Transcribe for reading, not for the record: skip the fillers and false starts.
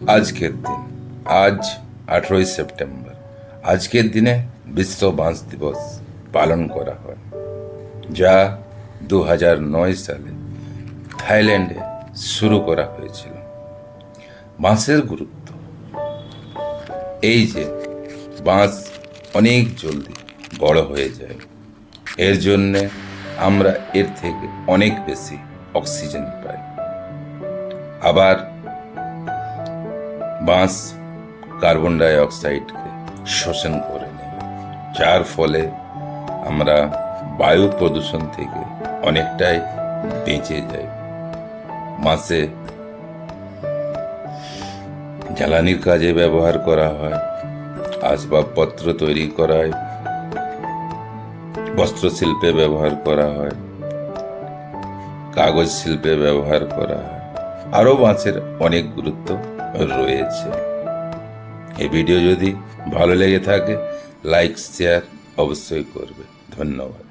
আজকের দিন, আজ 18ই সেপ্টেম্বর। আজকের দিনে বিশ্ব বাঁশ দিবস পালন করা হয়, যা 2009 সালে থাইল্যান্ডে শুরু করা হয়েছিল। বাঁশের গুরুত্ব এই যে বাঁশ অনেক জলদি বড় হয়ে যায়, এর জন্যে আমরা এর থেকে অনেক বেশি অক্সিজেন পাই। আবার বাঁশ কার্বন ডাই অক্সাইডকে শোষণ করে নেয়, যার ফলে আমরা বায়ু প্রদূষণ থেকে অনেকটাই বেঁচে যাই। বাঁশে জ্বালানির কাজে ব্যবহার করা হয়, আসবাবপত্র তৈরি করায়, বস্ত্রশিল্পে ব্যবহার করা হয়, কাগজ শিল্পে ব্যবহার করা হয়। আরও বাঁশের অনেক গুরুত্ব রয়েছে। এই ভিডিও যদি ভালো লেগে থাকে, লাইক শেয়ার অবশ্যই করবে। ধন্যবাদ।